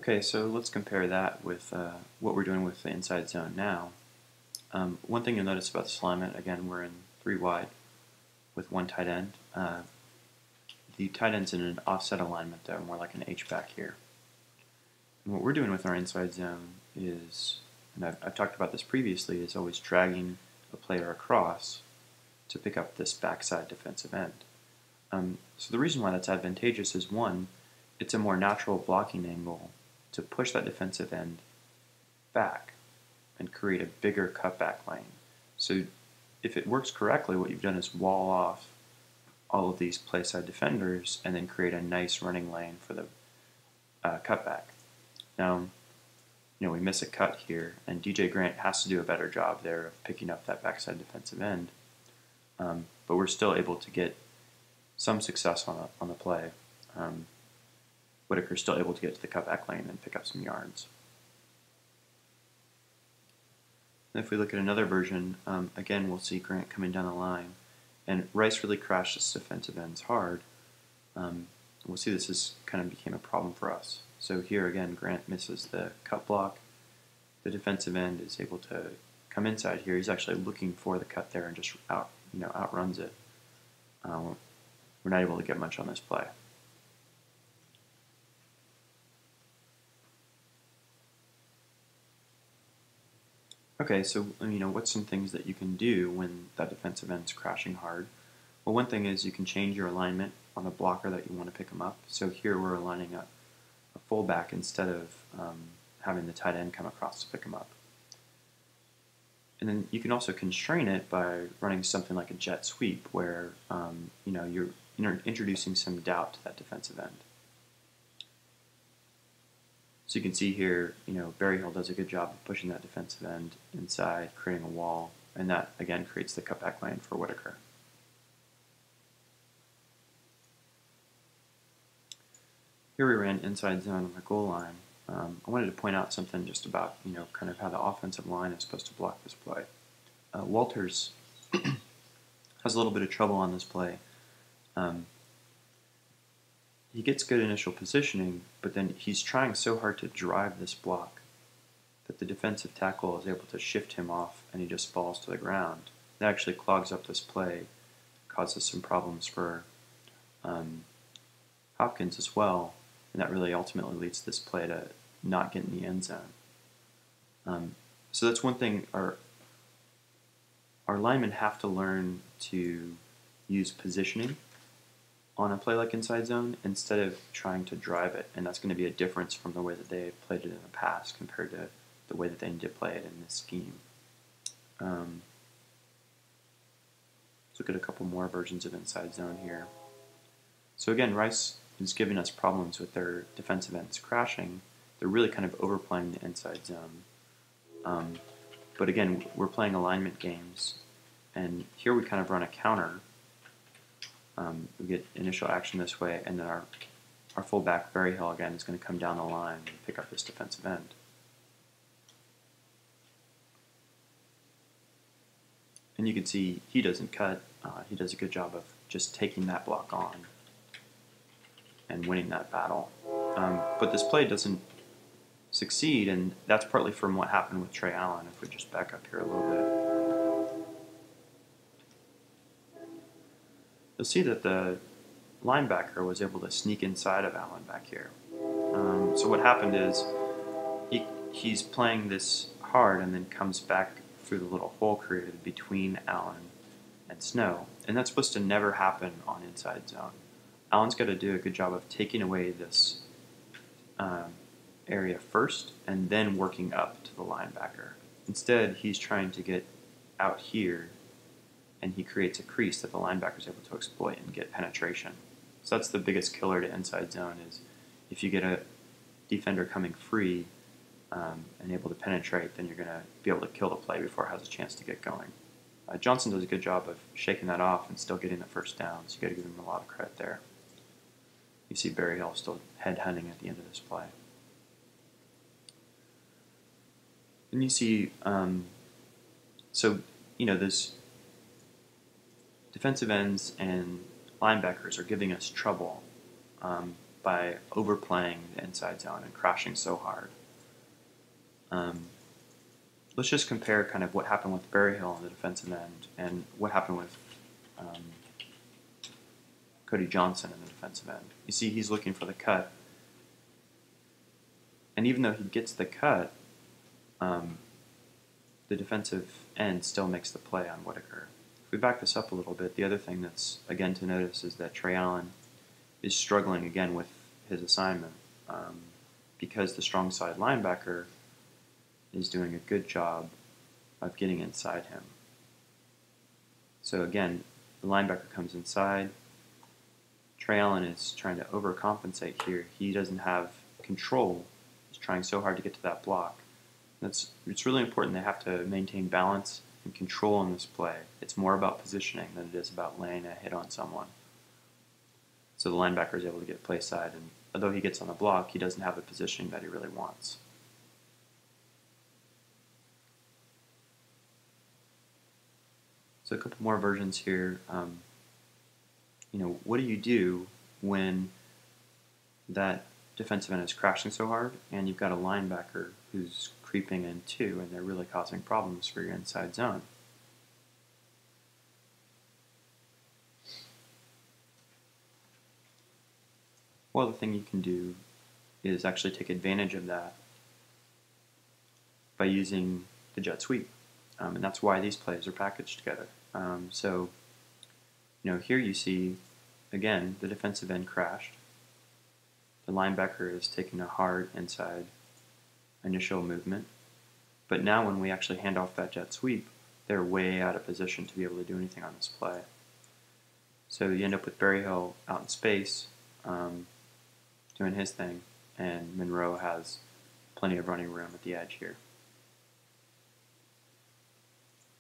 Okay, so let's compare that with what we're doing with the inside zone now. One thing you'll notice about this alignment, again, we're in 3 wide with 1 tight end. The tight end's in an offset alignment though, more like an H-back here. And what we're doing with our inside zone is, and I've talked about this previously, is always dragging a player across to pick up this backside defensive end. So the reason why that's advantageous is, one, it's a more natural blocking angle to push that defensive end back and create a bigger cutback lane. So if it works correctly, what you've done is wall off all of these play side defenders and then create a nice running lane for the cutback. Now, we miss a cut here, and DJ Grant has to do a better job there of picking up that backside defensive end. But we're still able to get some success on the play. Whitaker's still able to get to the cutback lane and pick up some yards. And if we look at another version, again, we'll see Grant coming down the line. And Rice really crashed this defensive ends hard. We'll see this kind of became a problem for us. So here again, Grant misses the cut block. The defensive end is able to come inside here. He's actually looking for the cut there and just outruns it. We're not able to get much on this play. Okay, so what's some things that you can do when that defensive end's crashing hard? Well, one thing is you can change your alignment on the blocker that you want to pick them up. So here we're aligning a fullback instead of having the tight end come across to pick him up. And then you can also constrain it by running something like a jet sweep, where you're introducing some doubt to that defensive end. So you can see here, Berryhill does a good job of pushing that defensive end inside, creating a wall, and that again creates the cutback lane for Whitaker. Here we ran inside zone on the goal line. I wanted to point out something just about, kind of how the offensive line is supposed to block this play. Walters has a little bit of trouble on this play. He gets good initial positioning, but then he's trying so hard to drive this block that the defensive tackle is able to shift him off and he just falls to the ground. That actually clogs up this play, causes some problems for Hopkins as well, and that really ultimately leads this play to not get in the end zone. So that's one thing our linemen have to learn to use positioning on a play like inside zone instead of trying to drive it, and that's going to be a difference from the way that they played it in the past compared to the way that they need to play it in this scheme. Let's look at a couple more versions of inside zone here. So again, Rice is giving us problems with their defensive ends crashing. They're really kind of overplaying the inside zone. But again, we're playing alignment games, and here we kind of run a counter. We get initial action this way, and then our fullback, Berryhill, again, is going to come down the line and pick up this defensive end. And you can see he doesn't cut. He does a good job of just taking that block on and winning that battle. But this play doesn't succeed, and that's partly from what happened with Trey Allen. If we just back up here a little bit, you'll see that the linebacker was able to sneak inside of Allen back here. So what happened is he's playing this hard and then comes back through the little hole created between Allen and Snow. And that's supposed to never happen on inside zone. Allen's got to do a good job of taking away this area first and then working up to the linebacker. Instead, he's trying to get out here, and he creates a crease that the linebacker is able to exploit and get penetration. So that's the biggest killer to inside zone, is if you get a defender coming free and able to penetrate, then you're going to be able to kill the play before it has a chance to get going. Johnson does a good job of shaking that off and still getting the first down, so you got to give him a lot of credit there. You see Berryhill still head-hunting at the end of this play. And you see, this defensive ends and linebackers are giving us trouble, by overplaying the inside zone and crashing so hard. Let's just compare kind of what happened with Berryhill on the defensive end and what happened with Cody Johnson in the defensive end. You see he's looking for the cut, and even though he gets the cut, the defensive end still makes the play on Whitaker. If we back this up a little bit, the other thing that's, again, to notice is that Trey Allen is struggling again with his assignment because the strong side linebacker is doing a good job of getting inside him. So again, the linebacker comes inside. Trey Allen is trying to overcompensate here. He doesn't have control. He's trying so hard to get to that block. It's really important. They have to maintain balance and control in this play. It's more about positioning than it is about laying a hit on someone. So the linebacker is able to get play side, and although he gets on the block, he doesn't have the positioning that he really wants. So a couple more versions here. What do you do when that defensive end is crashing so hard and you've got a linebacker who's creeping in too, and they're really causing problems for your inside zone? Well, the thing you can do is actually take advantage of that by using the jet sweep. And that's why these plays are packaged together. Here you see, again, the defensive end crashed. The linebacker is taking a hard inside initial movement. But now when we actually hand off that jet sweep, they're way out of position to be able to do anything on this play. So you end up with Berryhill out in space doing his thing, and Monroe has plenty of running room at the edge here.